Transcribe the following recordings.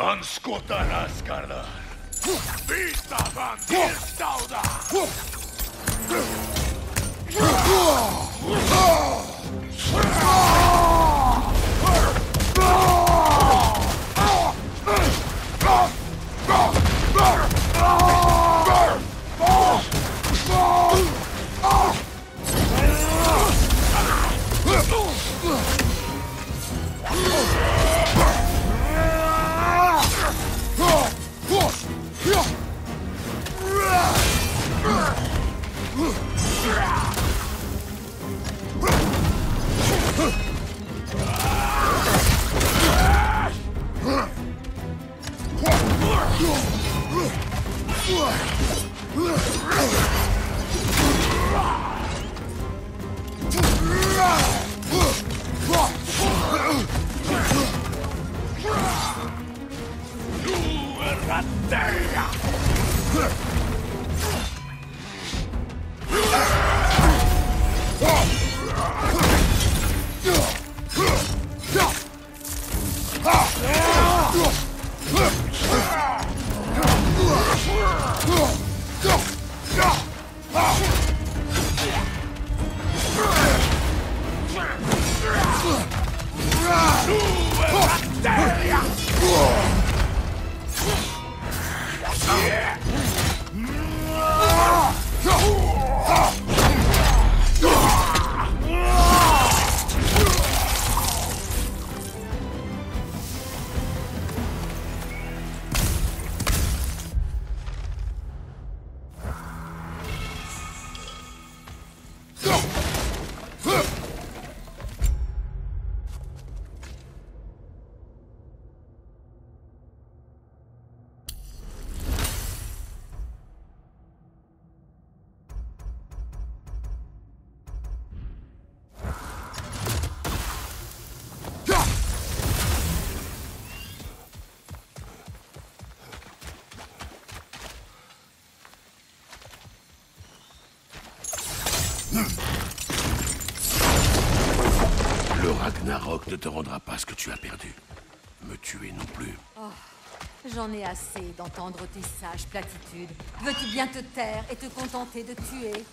Anskuta raskardar. Vita van tillstauda! Le Ragnarok ne te rendra pas ce que tu as perdu. Me tuer non plus. Oh, j'en ai assez d'entendre tes sages platitudes. Veux-tu bien te taire et te contenter de tuer?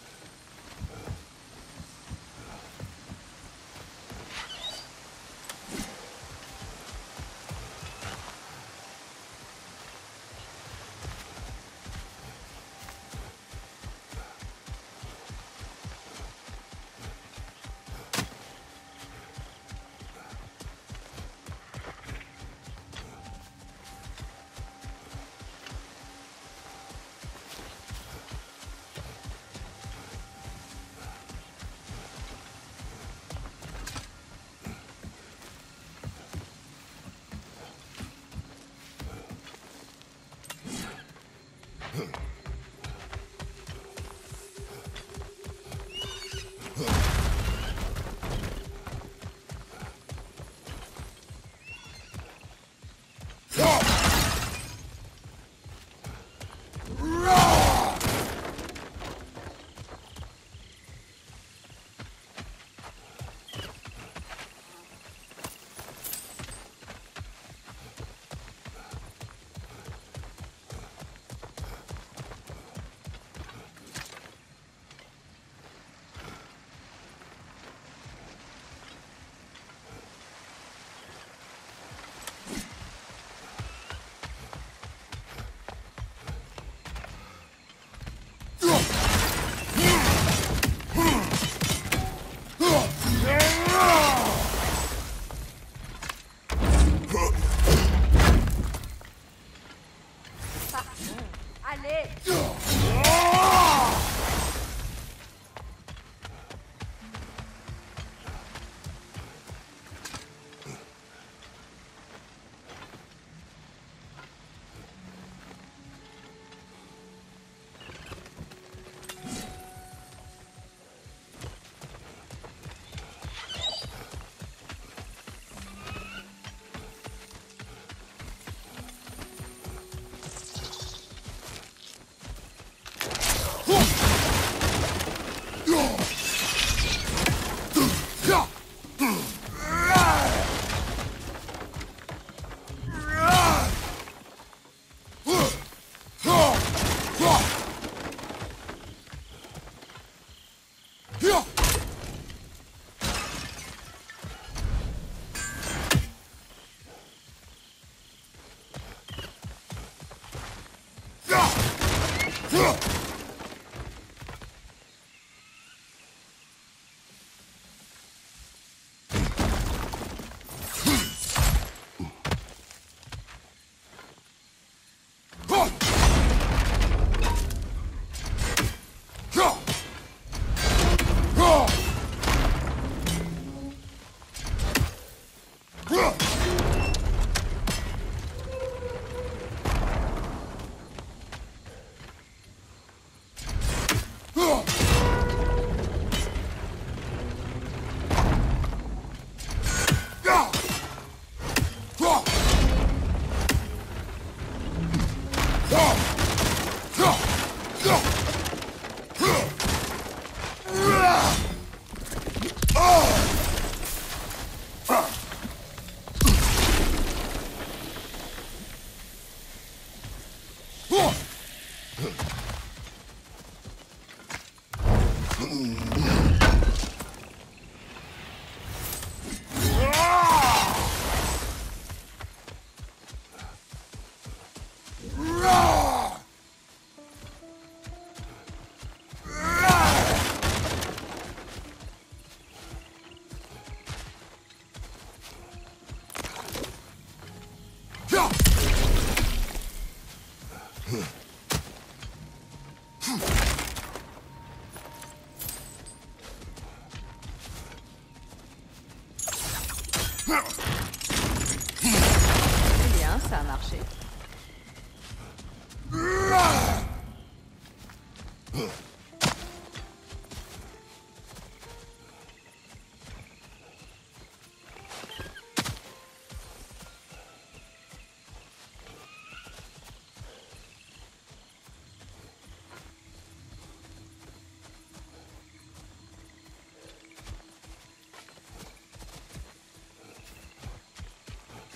C'est bien, ça a marché.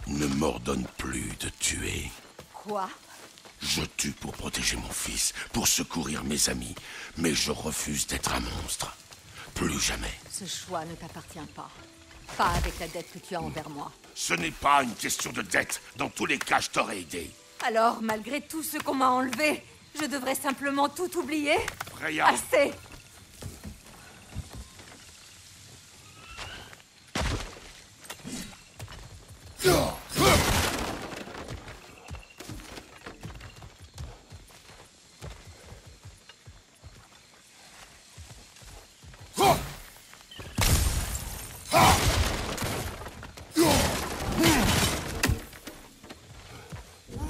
Ne m'ordonne plus de tuer. Quoi? Je tue pour protéger mon fils, pour secourir mes amis, mais je refuse d'être un monstre. Plus jamais. Ce choix ne t'appartient pas. Pas avec la dette que tu as envers moi. Ce n'est pas une question de dette. Dans tous les cas, je t'aurais aidé. Alors, malgré tout ce qu'on m'a enlevé, je devrais simplement tout oublier? Freya, Assez!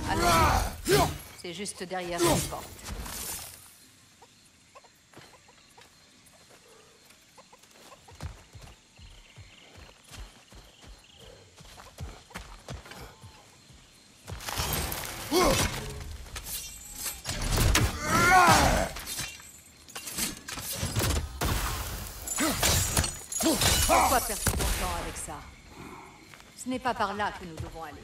Allons-y. C'est juste derrière cette porte. Pourquoi perdre ton temps avec ça? Ce n'est pas par là que nous devons aller.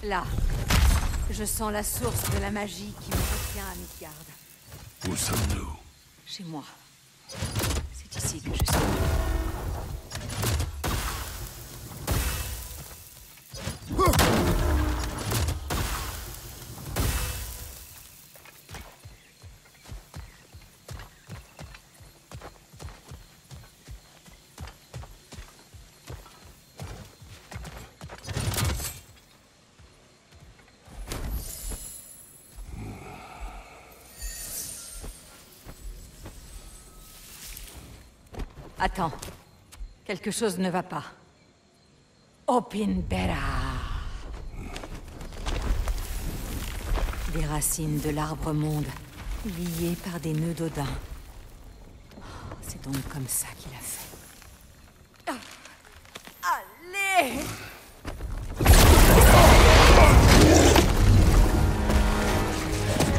Là, je sens la source de la magie qui me retient à Midgard. où sommes-nous? Chez moi. C'est ici que je suis. Attends. Quelque chose ne va pas. Opinbera. Des racines de l'arbre monde, liées par des nœuds d'Odin. C'est donc comme ça qu'il a fait. Allez!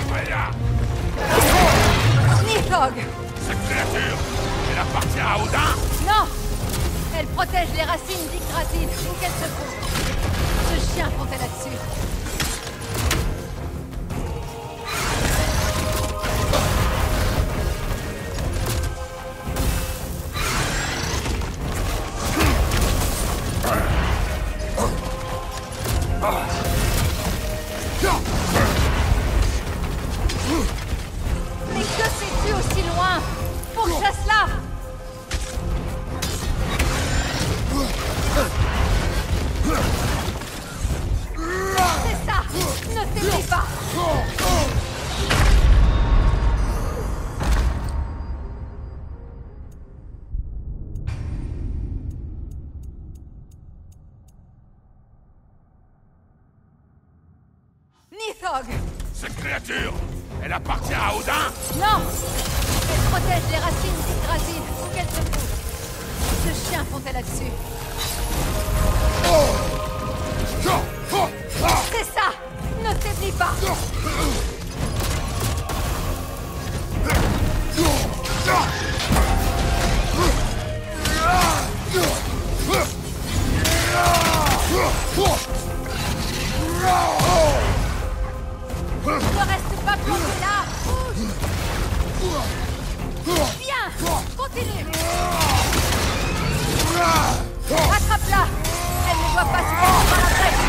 Freya, Nidhogg! cette créature, elle appartient à Odin? Non! Elle protège les racines d'Yggdrasil, où qu'elle se trouve. Ce chien comptait là-dessus. Mais que fais-tu aussi loin? Pourchasse-la! C'est ça! Ne t'éblis pas! Nidhogg! Cette créature, elle appartient à Odin? Non! Elle protège les racines d'Yggdrasil, où qu'elle se trouve. Ce chien comptait là-dessus. C'est ça! Ne t'éblis pas! Ne reste pas bloqué là! Bouge! Bien! Continue! Attrape-la! Elle ne doit pas se mettre par la brèche!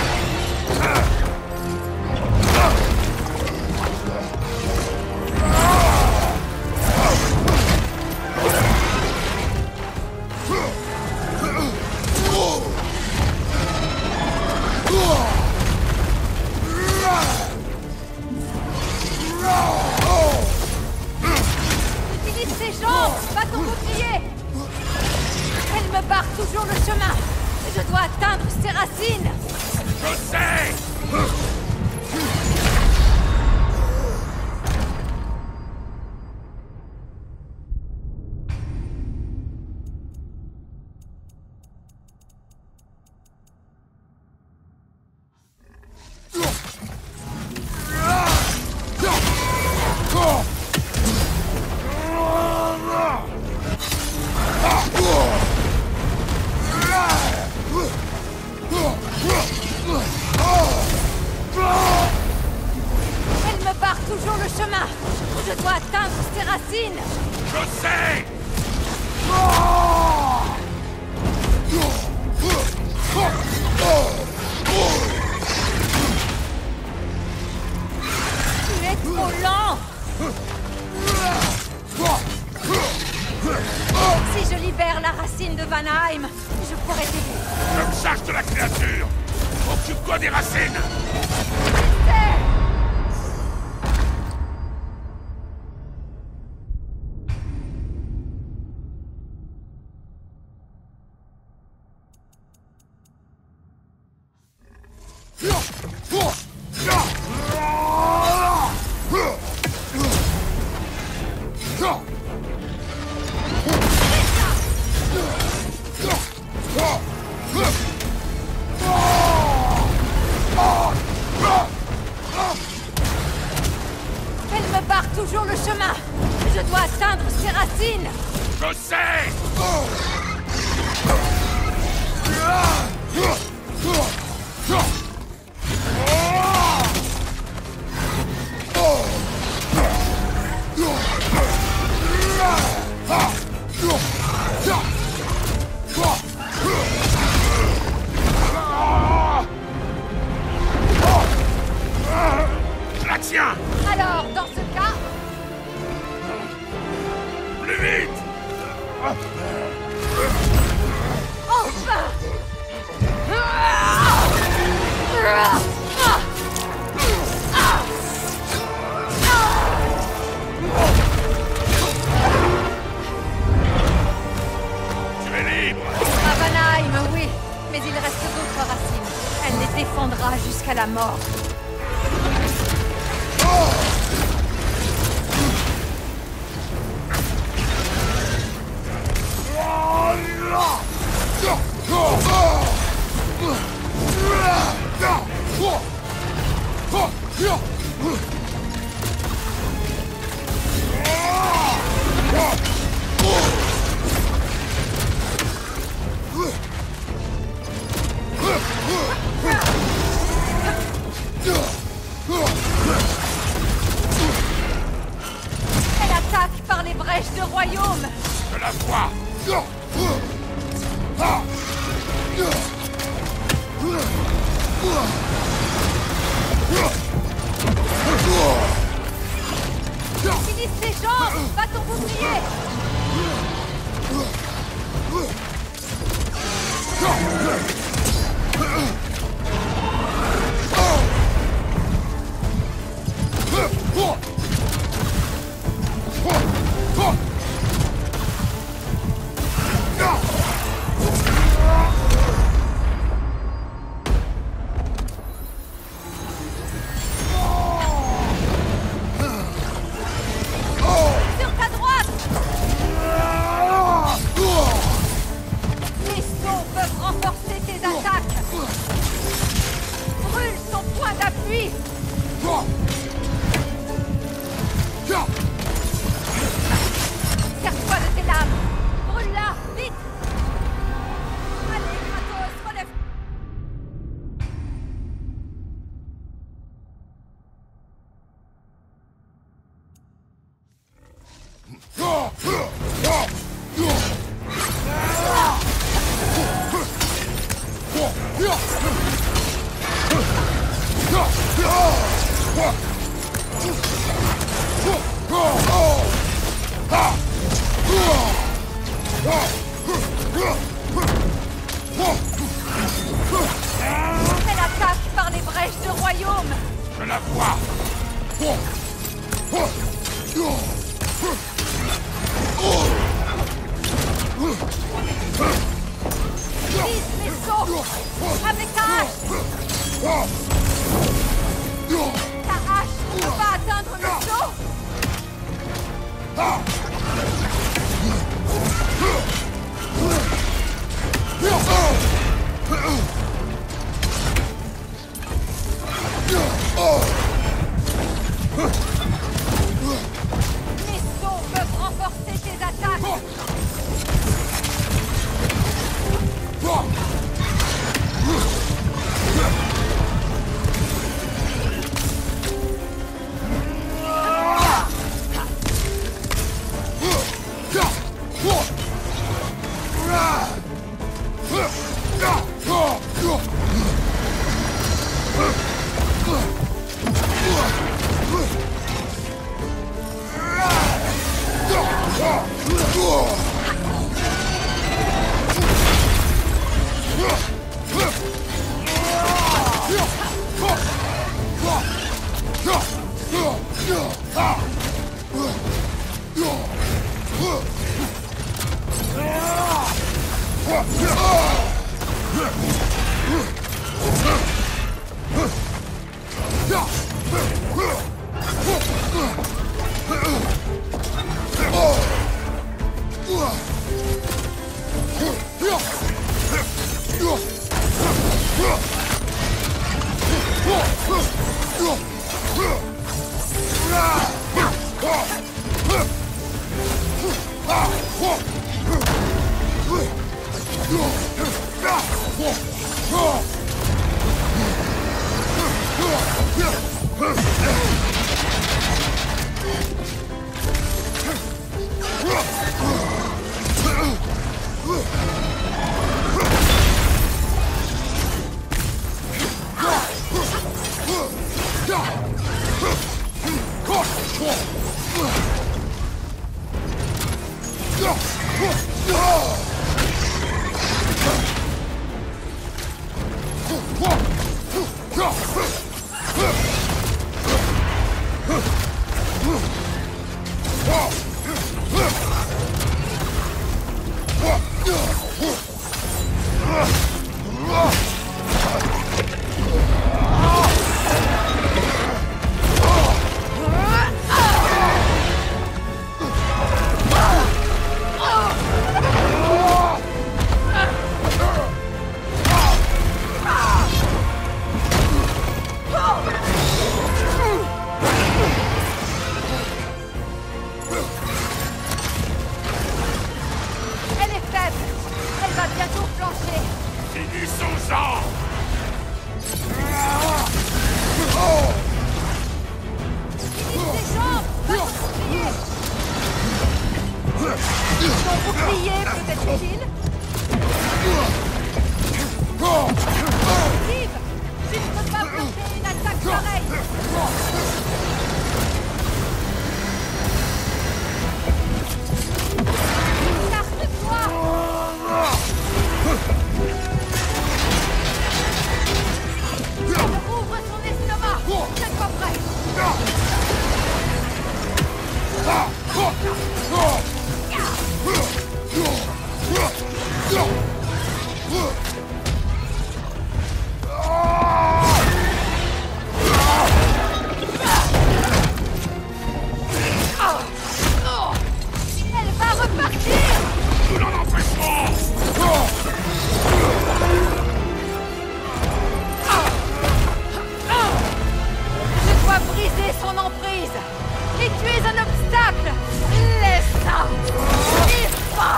Utilise tes jambes! Pas ton bouclier! Elle me barre toujours le chemin! Je dois atteindre ses racines! Je sais! Elle me barre toujours le chemin! Je dois atteindre ses racines! Je sais! Tu es trop lent! Si je libère la racine de Vanaheim, je pourrais t'aider. Je me charge de la créature! Occupe-toi des racines! Elle me barre toujours le chemin! Je dois atteindre ses racines! Je sais! Je la tiens! Alors, dans ce cas, Plus vite! enfin! Tu es libre! À Vanaheim, oui, mais il reste d'autres racines. Elle les défendra jusqu'à la mort. brèches de royaume. Je la vois. Utilise tes jambes. Va ton bouclier. Sur ta droite. Les sauts peuvent renforcer tes attaques. Brûle son point d'appui. Sers-toi de tes lames. Brûle-la, vite. Allez, Kratos, relève. Elle attaque par les brèches de royaume. Je la vois. Utilise les sauts. Avec ta hache. Ta hache ne peut pas atteindre le saut. Les sauts peuvent renforcer tes attaques. Ton bouclier peut être utile. Steve, tu ne peux pas bloquer une attaque pareille. Charge-toi. Ouvre son estomac. C'est pas prêt. Elle va repartir. Nous l'en empêcherons. Je dois briser son emprise. Et tu es un obstacle. Laisse ça. Il va.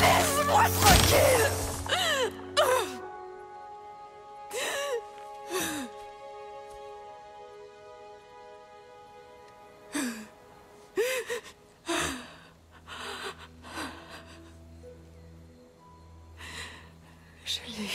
Laisse-moi tranquille. Je l'ai eu.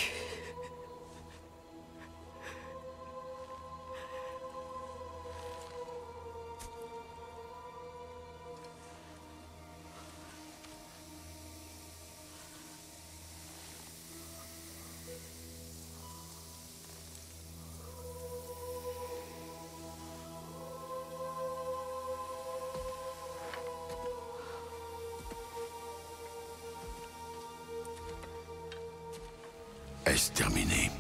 Est-ce terminé?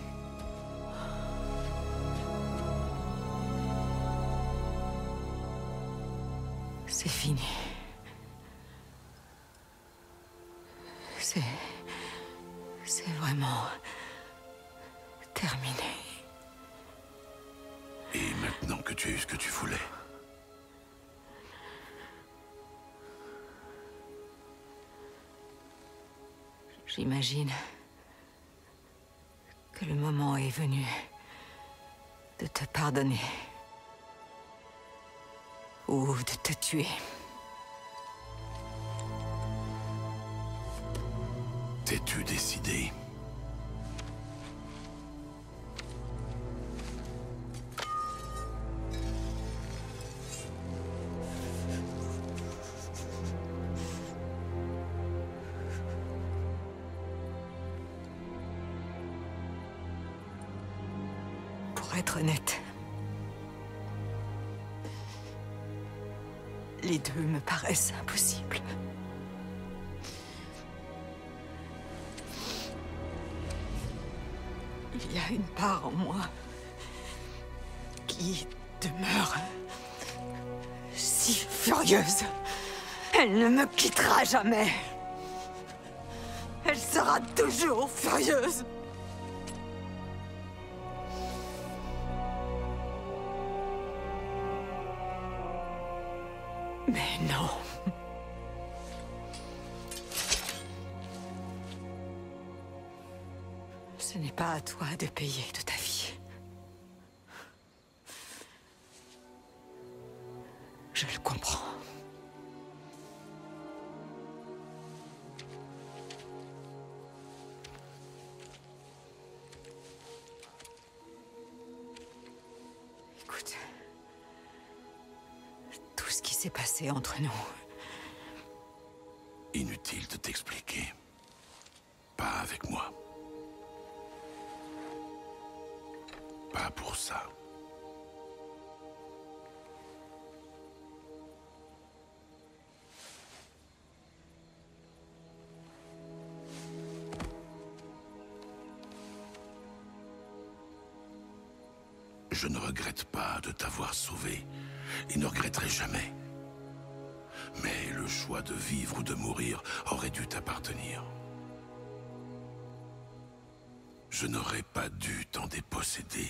C'est fini. C'est vraiment terminé. Et maintenant que tu as eu ce que tu voulais, j'imagine que le moment est venu de te pardonner. Ou de te tuer. t'es-tu décidé? Pour être honnête, les deux me paraissent impossibles. Il y a une part en moi qui demeure si furieuse. Elle ne me quittera jamais. Elle sera toujours furieuse. Mais non. Ce n'est pas à toi de payer de ta vie. Je le comprends. Écoute... Tout ce qui s'est passé entre nous... Inutile de t'expliquer. Pas avec moi. Pas pour ça. Je ne regrette pas de t'avoir sauvé, et ne regretterai jamais. Mais le choix de vivre ou de mourir aurait dû t'appartenir. Je n'aurais pas dû t'en déposséder.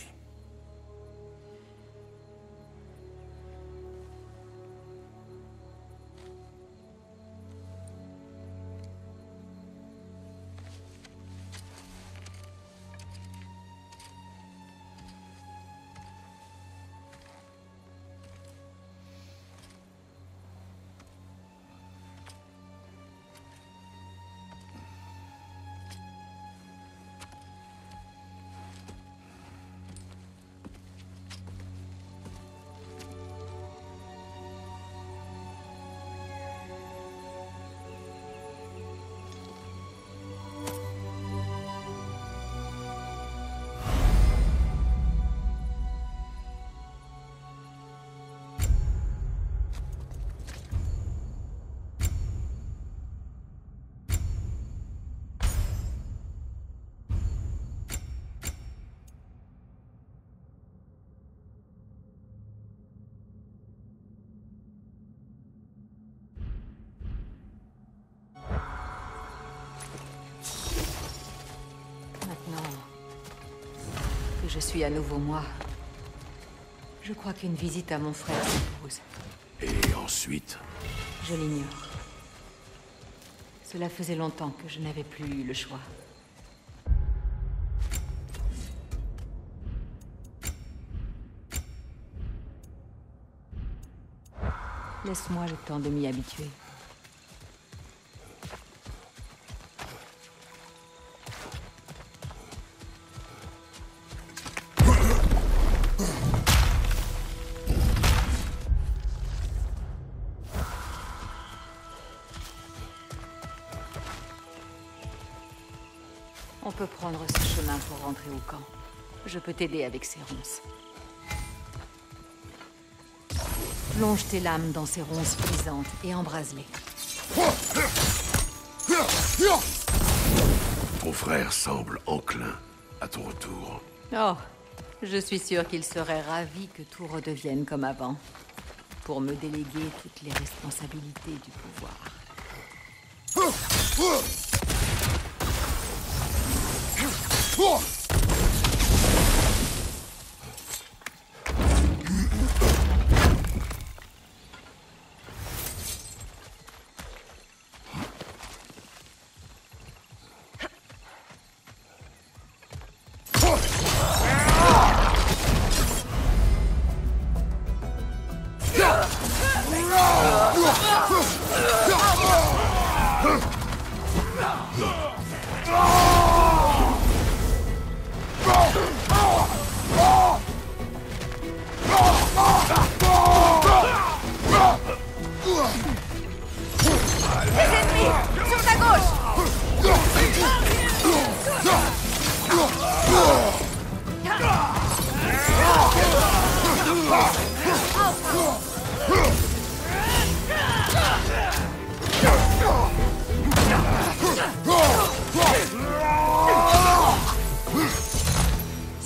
Je suis à nouveau moi. Je crois qu'une visite à mon frère s'impose. Et ensuite? Je l'ignore. Cela faisait longtemps que je n'avais plus eu le choix. Laisse-moi le temps de m'y habituer. On peut prendre ce chemin pour rentrer au camp. Je peux t'aider avec ces ronces. Plonge tes lames dans ces ronces frisantes et embrase-les. Ton frère semble enclin à ton retour. Oh, je suis sûre qu'il serait ravi que tout redevienne comme avant. Pour me déléguer toutes les responsabilités du pouvoir.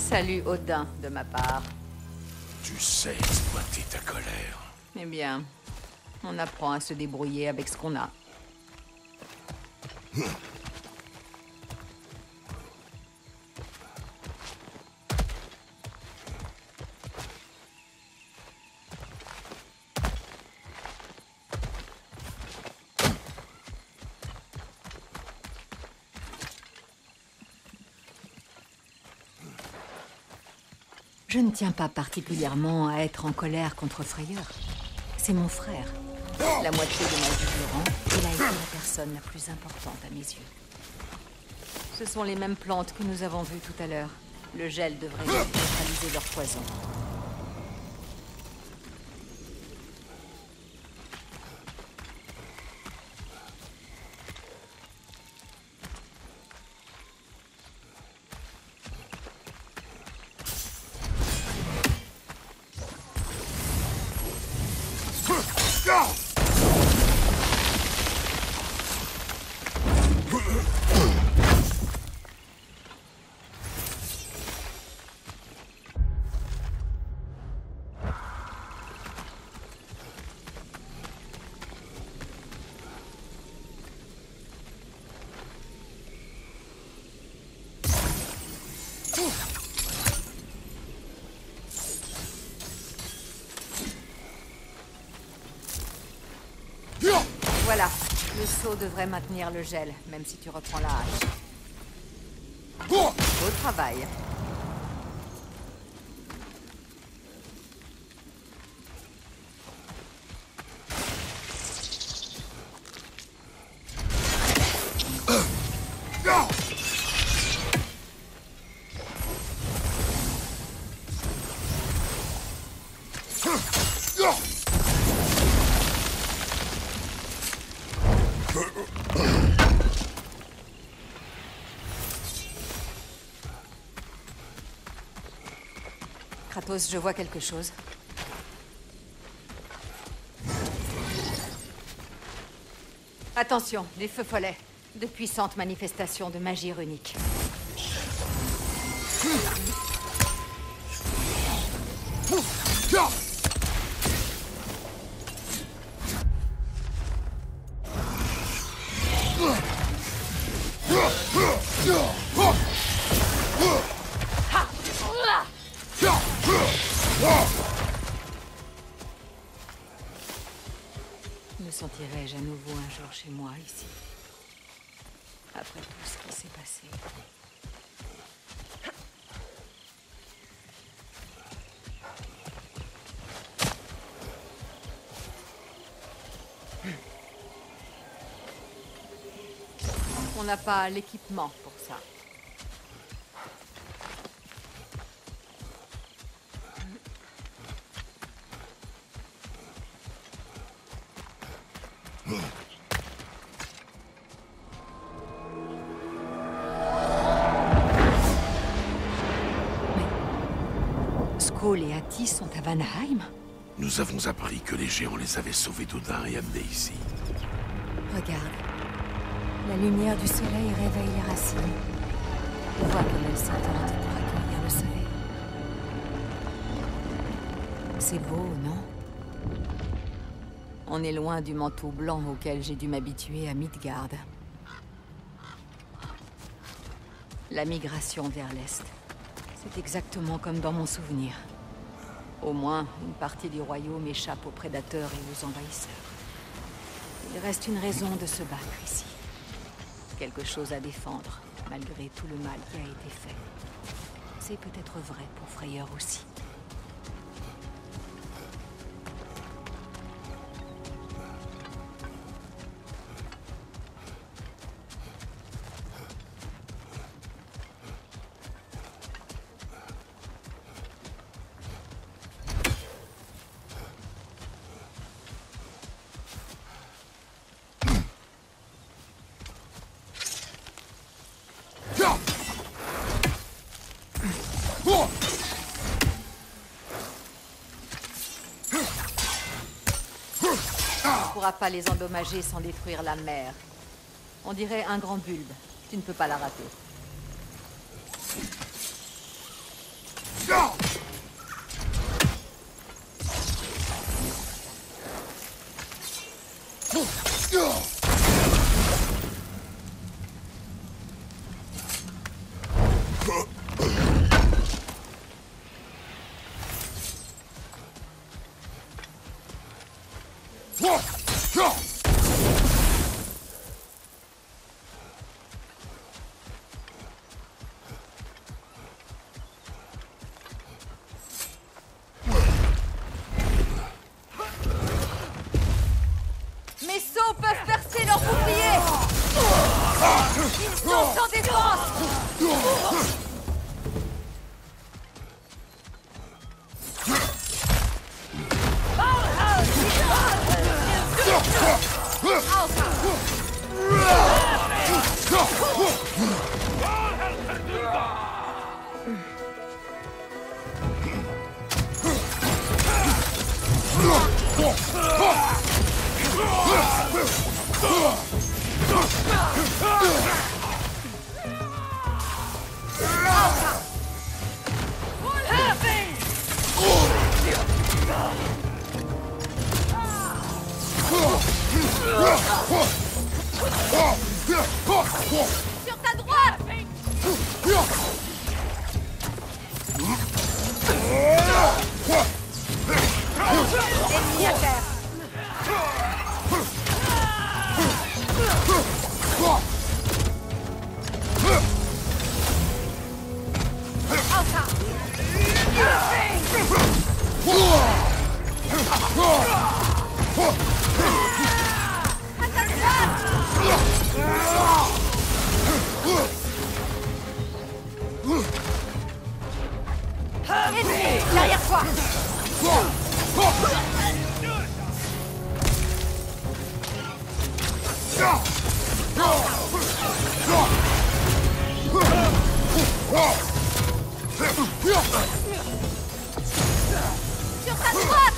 Salut Odin de ma part. Tu sais exploiter ta colère. Eh bien, on apprend à se débrouiller avec ce qu'on a. Je ne tiens pas particulièrement à être en colère contre Freyr. C'est mon frère. La moitié de ma vie durant, il a été la personne la plus importante à mes yeux. Ce sont les mêmes plantes que nous avons vues tout à l'heure. Le gel devrait neutraliser leur poison. Le seau devrait maintenir le gel, même si tu reprends la hache. Beau travail. Kratos, je vois quelque chose. Attention, des feux follets. De puissantes manifestations de magie runique. Me sentirai-je à nouveau un jour chez moi, ici? Après tout ce qui s'est passé. On n'a pas l'équipement pour ça. Skoll et Attis sont à Vanaheim? Nous avons appris que les géants les avaient sauvés d'Odin et amenés ici. Regarde. La lumière du soleil réveille les racines. On voit comme elles s'entendent pour accueillir le soleil. C'est beau, non? On est loin du manteau blanc auquel j'ai dû m'habituer à Midgard. La migration vers l'Est. C'est exactement comme dans mon souvenir. Au moins, une partie du royaume échappe aux prédateurs et aux envahisseurs. Il reste une raison de se battre ici. Quelque chose à défendre, malgré tout le mal qui a été fait. C'est peut-être vrai pour Freyr aussi. On ne pourra pas les endommager sans détruire la mer. On dirait un grand bulbe. Tu ne peux pas la rater. Mes sauts peuvent percer leurs boucliers. Ils sont sans défense. Sur ta droite! Ennemi à terre! Ennemi derrière toi. Sur ta droite.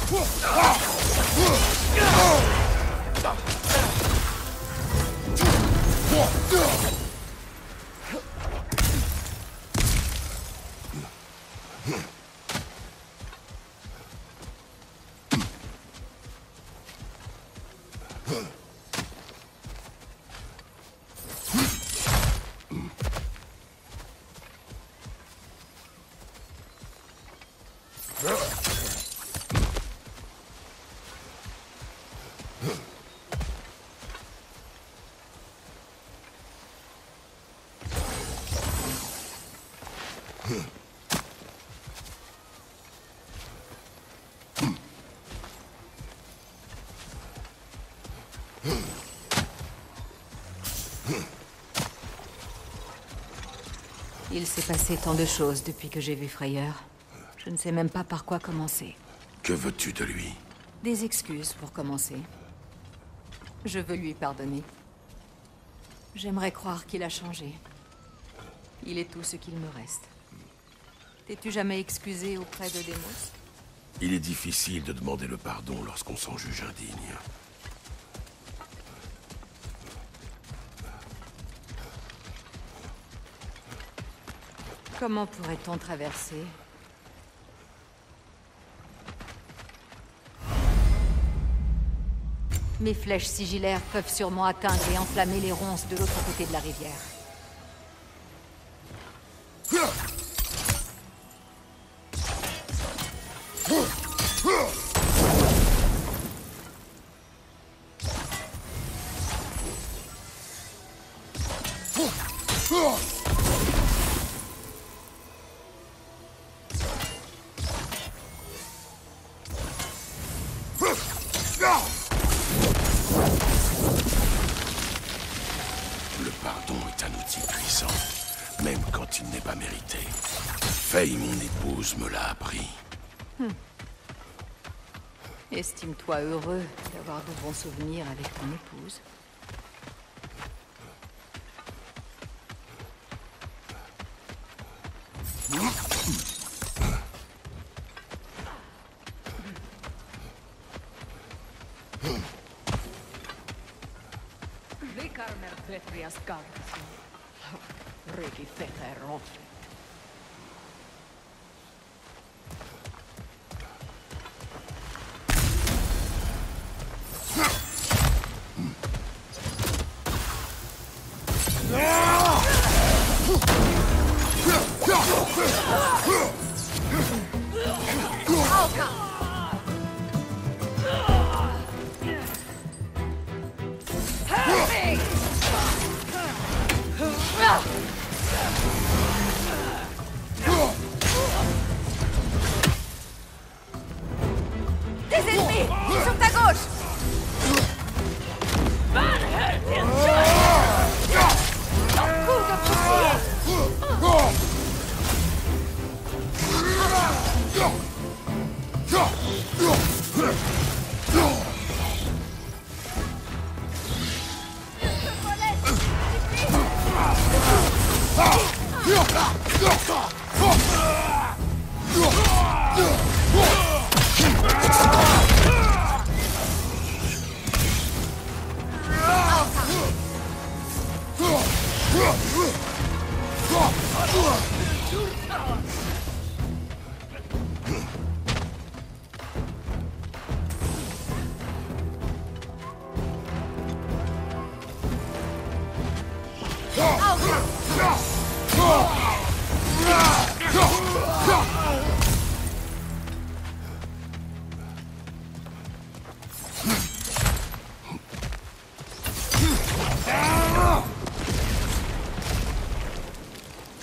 Il s'est passé tant de choses depuis que j'ai vu Frayeur. Je ne sais même pas par quoi commencer. Que veux-tu de lui? Des excuses pour commencer. Je veux lui pardonner. J'aimerais croire qu'il a changé. Il est tout ce qu'il me reste. T'es-tu jamais excusé auprès de Deimos? Il est difficile de demander le pardon lorsqu'on s'en juge indigne. Comment pourrait-on traverser? Mes flèches sigillaires peuvent sûrement atteindre et enflammer les ronces de l'autre côté de la rivière. Le pardon est un outil puissant, même quand il n'est pas mérité. Faye, mon épouse, me l'a appris. Estime-toi heureux d'avoir de bons souvenirs avec ton épouse. Des ennemis sur ta gauche. Coup de bouclier.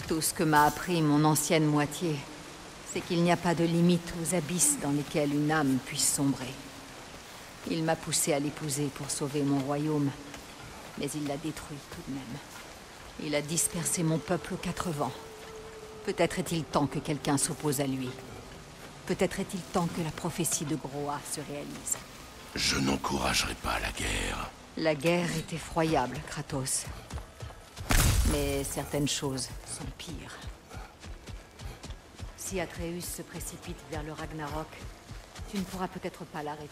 Tout ce que m'a appris mon ancienne moitié, c'est qu'il n'y a pas de limite aux abysses dans lesquels une âme puisse sombrer. Il m'a poussé à l'épouser pour sauver mon royaume, mais il l'a détruit tout de même. Il a dispersé mon peuple aux quatre vents. Peut-être est-il temps que quelqu'un s'oppose à lui. Peut-être est-il temps que la prophétie de Groa se réalise. Je n'encouragerai pas la guerre. La guerre est effroyable, Kratos. Mais certaines choses sont pires. Si Atreus se précipite vers le Ragnarok, tu ne pourras peut-être pas l'arrêter.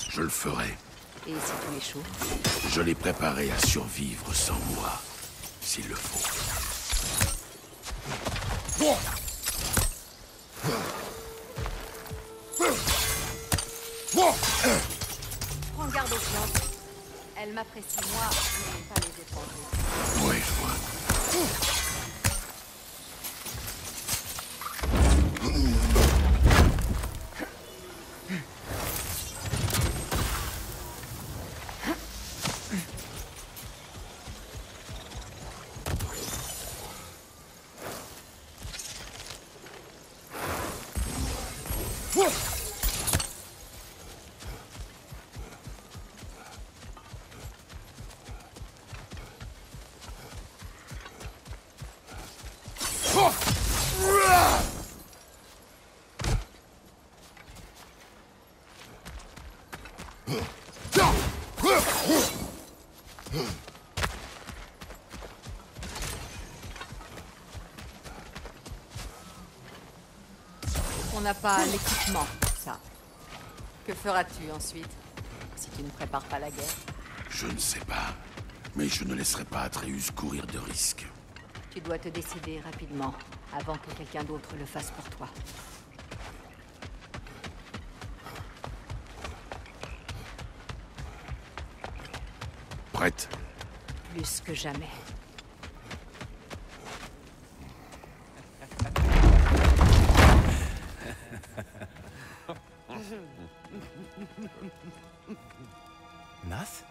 Je le ferai. Et si tu échoues? Je l'ai préparé à survivre sans moi, s'il le faut. Prends garde aux plantes. Elles m'apprécient moi, mais pas les étrangers. Oui, je vois. On n'a pas l'équipement pour ça. Que feras-tu ensuite, si tu ne prépares pas la guerre? Je ne sais pas, mais je ne laisserai pas Atreus courir de risques. Tu dois te décider rapidement, avant que quelqu'un d'autre le fasse pour toi. Prête? Plus que jamais. Nath?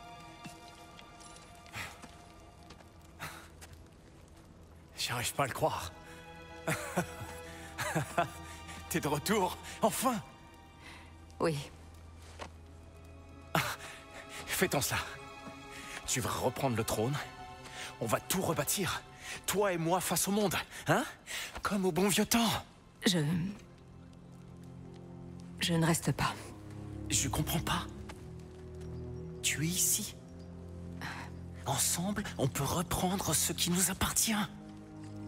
J'arrive pas à le croire. T'es de retour, enfin! Oui. Fais-t'en cela. Tu vas reprendre le trône. On va tout rebâtir. Toi et moi face au monde, hein? Comme au bon vieux temps. Je ne reste pas. Je comprends pas. Tu es ici. Ensemble, on peut reprendre ce qui nous appartient.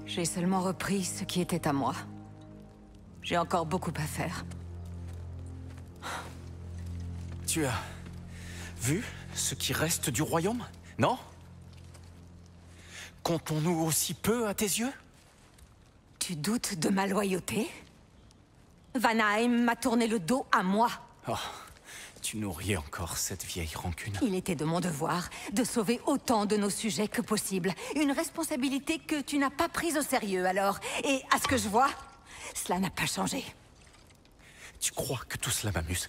J'ai seulement repris ce qui était à moi. J'ai encore beaucoup à faire. Tu as vu ce qui reste du royaume, non? Comptons-nous aussi peu à tes yeux? Tu doutes de ma loyauté? Vanaheim m'a tourné le dos à moi. Oh, tu nourris encore cette vieille rancune. Il était de mon devoir de sauver autant de nos sujets que possible. Une responsabilité que tu n'as pas prise au sérieux alors. Et à ce que je vois, cela n'a pas changé. Tu crois que tout cela m'amuse?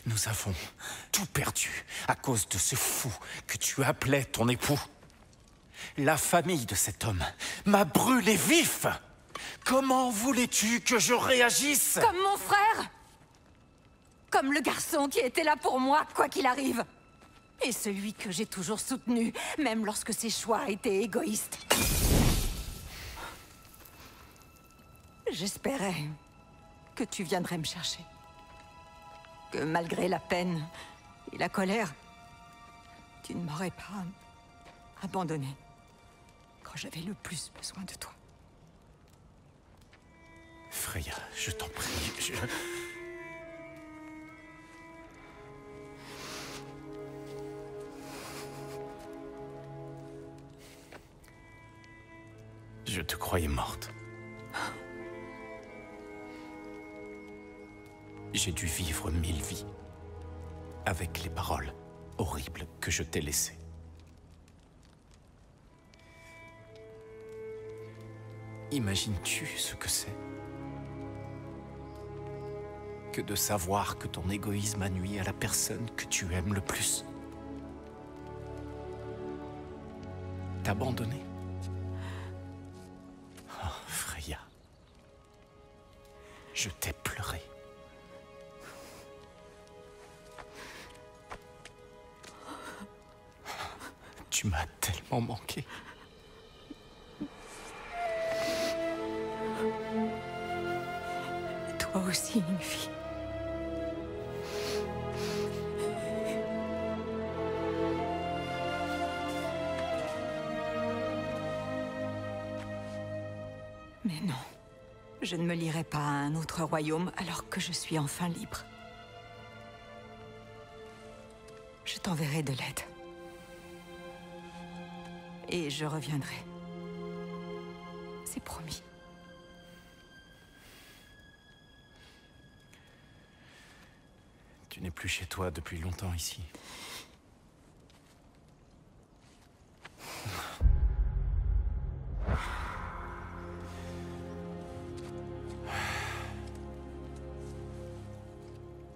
Nous avons tout perdu à cause de ce fou que tu appelais ton époux. La famille de cet homme m'a brûlé vif. Comment voulais-tu que je réagisse? Comme mon frère! Comme le garçon qui était là pour moi, quoi qu'il arrive. Et celui que j'ai toujours soutenu, même lorsque ses choix étaient égoïstes. J'espérais que tu viendrais me chercher. Que malgré la peine et la colère, tu ne m'aurais pas abandonné quand j'avais le plus besoin de toi. Freya, je t'en prie, je te croyais morte. J'ai dû vivre 1000 vies avec les paroles horribles que je t'ai laissées. Imagines-tu ce que c'est que de savoir que ton égoïsme a nui à la personne que tu aimes le plus? T'abandonner? Oh, Freya. Je t'ai pleuré. Tu m'as tellement manqué. aussi une fille. Mais non, je ne me lierai pas à un autre royaume alors que je suis enfin libre. Je t'enverrai de l'aide. Et je reviendrai. C'est promis. Tu n'es plus chez toi depuis longtemps ici.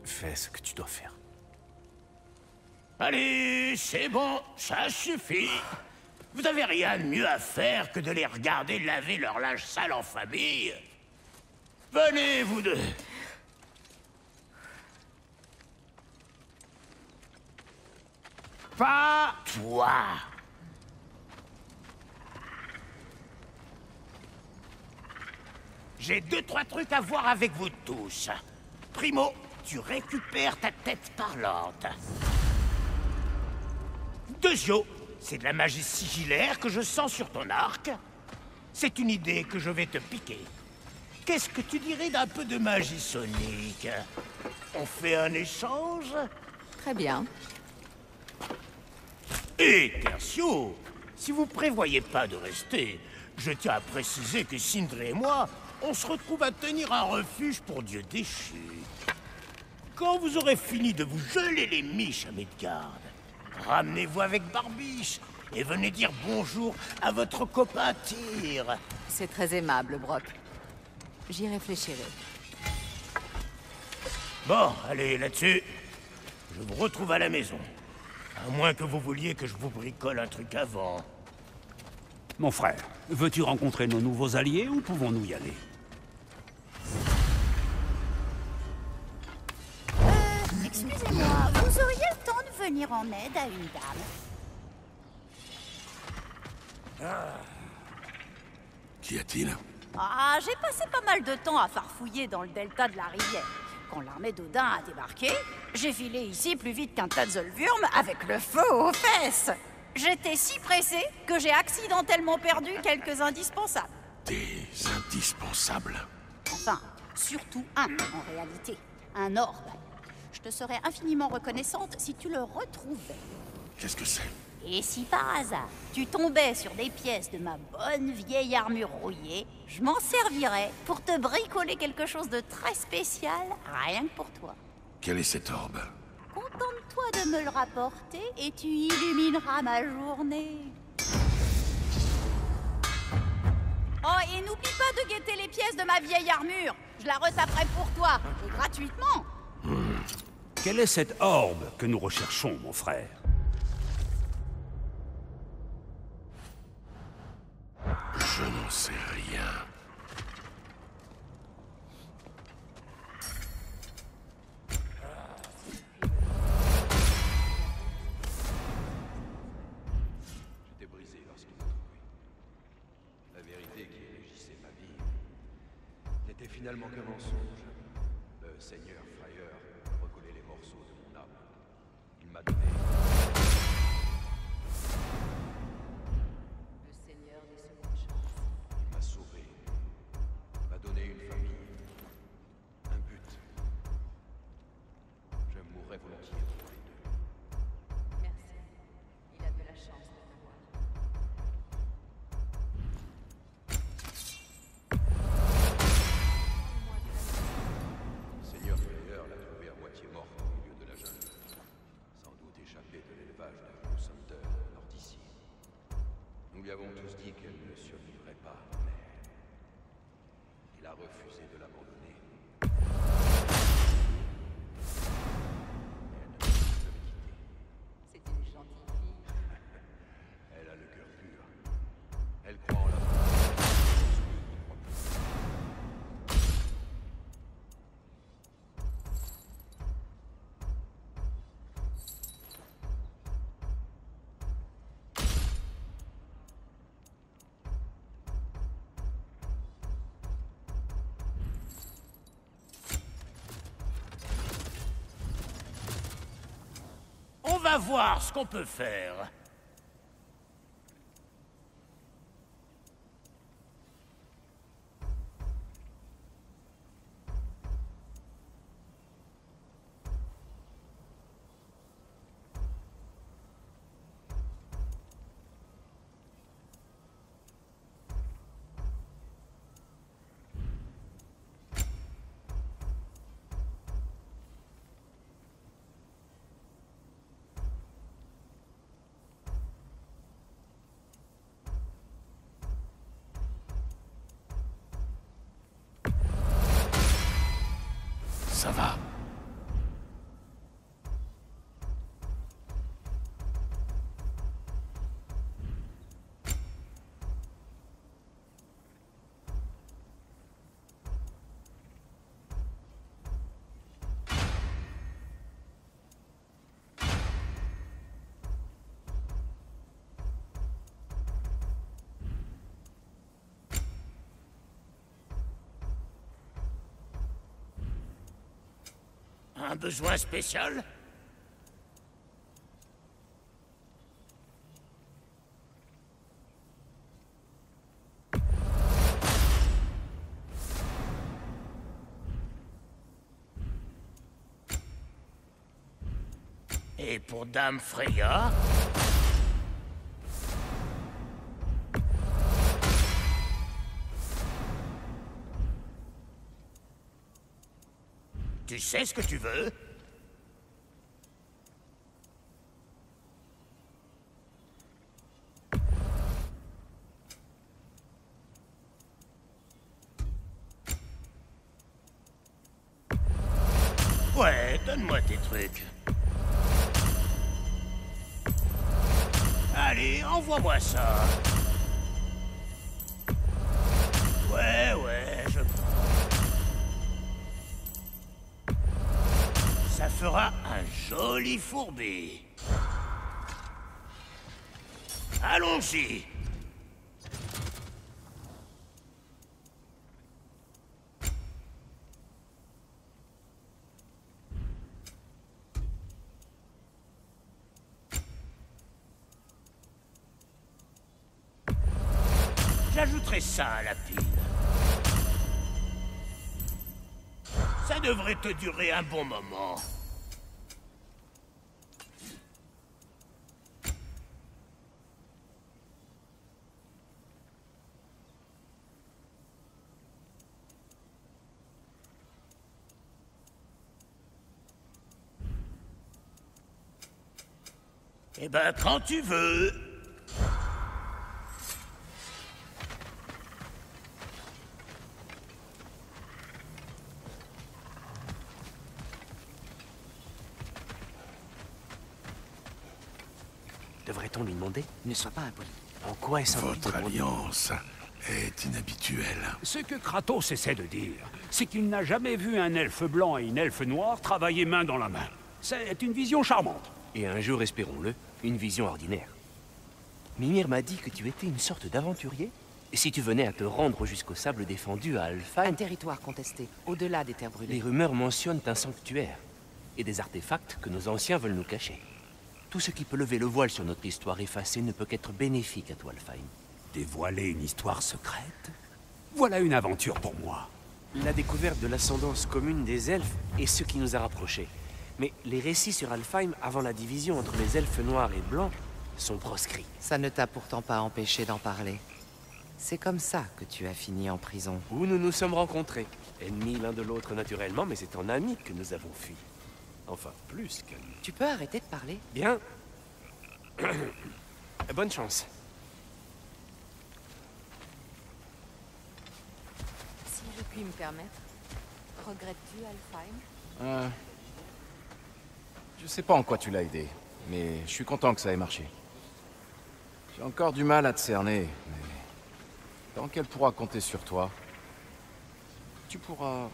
Fais ce que tu dois faire. Allez, c'est bon, ça suffit. Vous avez rien de mieux à faire que de les regarder laver leur linge sale en famille. Venez, vous deux. Pas toi. J'ai 2-3 trucs à voir avec vous tous. Primo, tu récupères ta tête parlante. Deuxio, c'est de la magie sigillaire que je sens sur ton arc. C'est une idée que je vais te piquer. Qu'est-ce que tu dirais d'un peu de magie sonique? On fait un échange? Très bien. Et Tertio, si vous prévoyez pas de rester, je tiens à préciser que Sindri et moi, on se retrouve à tenir un refuge pour dieux déchus. Quand vous aurez fini de vous geler les miches à Midgard, ramenez-vous avec Barbiche et venez dire bonjour à votre copain Tyr. C'est très aimable, Brok. J'y réfléchirai. Bon, allez, là-dessus, je vous retrouve à la maison. À moins que vous vouliez que je vous bricole un truc avant. Mon frère, veux-tu rencontrer nos nouveaux alliés ou pouvons-nous y aller? Excusez-moi, vous auriez le temps de venir en aide à une dame? Qu'y a-t-il? Ah, j'ai passé pas mal de temps à farfouiller dans le delta de la rivière. Quand l'armée d'Odin a débarqué, j'ai filé ici plus vite qu'un tas de Zolvurm avec le feu aux fesses. J'étais si pressé que j'ai accidentellement perdu quelques indispensables. Des indispensables. Enfin, surtout un en réalité. Un orbe. Je te serais infiniment reconnaissante si tu le retrouvais. Qu'est-ce que c'est? Et si par hasard, tu tombais sur des pièces de ma bonne vieille armure rouillée, je m'en servirais pour te bricoler quelque chose de très spécial, rien que pour toi. Quel est cet orbe? Contente-toi de me le rapporter et tu illumineras ma journée. Oh, et n'oublie pas de guetter les pièces de ma vieille armure. Je la retaperai pour toi, et gratuitement. Quel est cet orbe que nous recherchons, mon frère? Je n'en sais rien. J'étais brisé lorsqu'il m'a trouvé. La vérité qui régissait ma vie n'était finalement qu'un mensonge. Le seigneur Fryer recollait les morceaux de mon âme. Il m'a donné... Le Seigneur des secondes chances. Il m'a sauvé. Il m'a donné une famille. Un but. Je mourrais volontiers pour les deux. Merci. Il a de la chance de t'avoir. Seigneur Fryer l'a trouvé à moitié mort au milieu de la jungle. Sans doute échappé de l'élevage d'un gros hunter nord d'ici. Nous lui avons tous dit qu'elle ne survivrait pas, mais... il a refusé de l'abandonner. Elle ne m'a jamais quitté. C'est une gentille fille. Elle a le cœur pur. Elle croit en la va voir ce qu'on peut faire. Ça va. Un besoin spécial? Et pour Dame Freya? Tu sais ce que tu veux? Ouais, donne-moi tes trucs. Allez, envoie-moi ça. Ouais, je prends. Ça fera un joli fourbi. Allons-y. J'ajouterai ça à la pile. Ça devrait te durer un bon moment. Eh ben, quand tu veux. Devrait-on lui demander? Ne sois pas impoli. En quoi est-ce Votre alliance est inhabituelle. Ce que Kratos essaie de dire, c'est qu'il n'a jamais vu un elfe blanc et une elfe noire travailler main dans la main. C'est une vision charmante. Et un jour, espérons-le, une vision ordinaire. Mimir m'a dit que tu étais une sorte d'aventurier. Et si tu venais à te rendre jusqu'au sable défendu à Alfheim... Un territoire contesté, au-delà des terres brûlées. Les rumeurs mentionnent un sanctuaire. Et des artefacts que nos anciens veulent nous cacher. Tout ce qui peut lever le voile sur notre histoire effacée ne peut qu'être bénéfique à toi, Alfheim. Dévoiler une histoire secrète? Voilà une aventure pour moi. La découverte de l'ascendance commune des elfes est ce qui nous a rapprochés. Mais les récits sur Alfheim avant la division entre les elfes noirs et blancs sont proscrits. Ça ne t'a pourtant pas empêché d'en parler. C'est comme ça que tu as fini en prison. Où nous nous sommes rencontrés. Ennemis l'un de l'autre naturellement, mais c'est en amis que nous avons fui. Enfin, plus qu'amis. Tu peux arrêter de parler? Bien. Bonne chance. Si je puis me permettre, regrettes-tu Alfheim? Je sais pas en quoi tu l'as aidé, mais je suis content que ça ait marché. J'ai encore du mal à te cerner, mais tant qu'elle pourra compter sur toi, tu pourras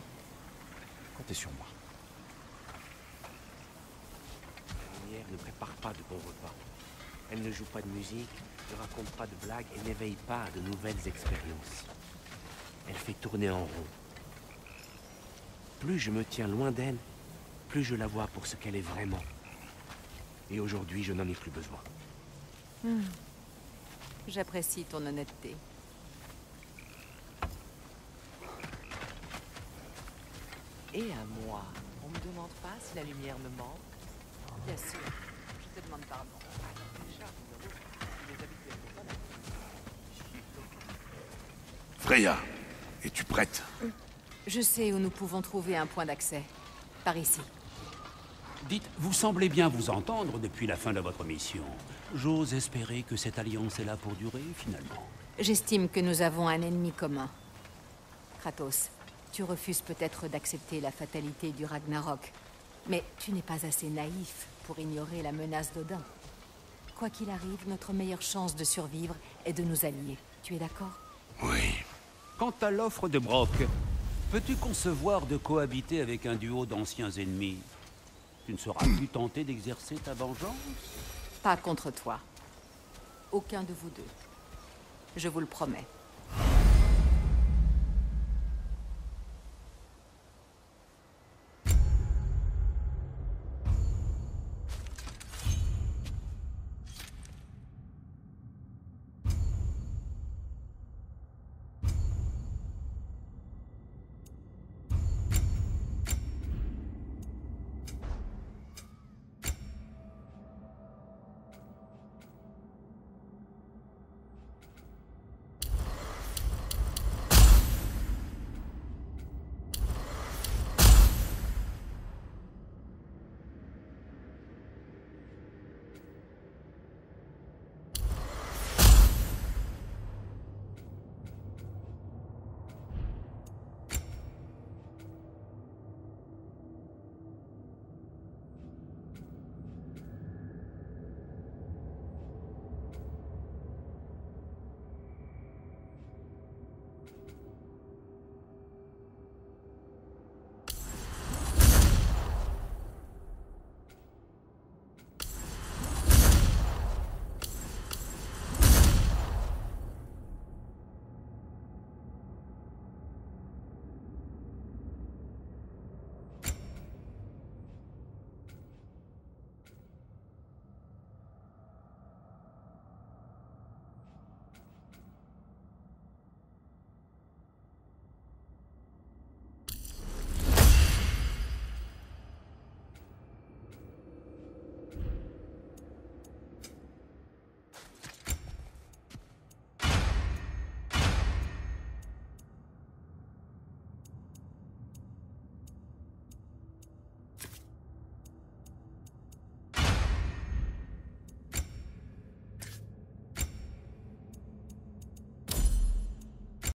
compter sur moi. Mimir ne prépare pas de bons repas. Elle ne joue pas de musique, ne raconte pas de blagues et n'éveille pas à de nouvelles expériences. Elle fait tourner en rond. Plus je me tiens loin d'elle, plus je la vois pour ce qu'elle est vraiment. Et aujourd'hui, je n'en ai plus besoin. J'apprécie ton honnêteté. Et à moi, on me demande pas si la lumière me manque. Bien sûr, je te demande pardon. Freya, es-tu prête? Je sais où nous pouvons trouver un point d'accès. Par ici. Dites, vous semblez bien vous entendre depuis la fin de votre mission. J'ose espérer que cette alliance est là pour durer, finalement. J'estime que nous avons un ennemi commun. Kratos, tu refuses peut-être d'accepter la fatalité du Ragnarok. Mais tu n'es pas assez naïf pour ignorer la menace d'Odin. Quoi qu'il arrive, notre meilleure chance de survivre est de nous allier. Tu es d'accord? Oui. Quant à l'offre de Brok, peux-tu concevoir de cohabiter avec un duo d'anciens ennemis? Tu ne seras plus tenté d'exercer ta vengeance? Pas contre toi. Aucun de vous deux. Je vous le promets.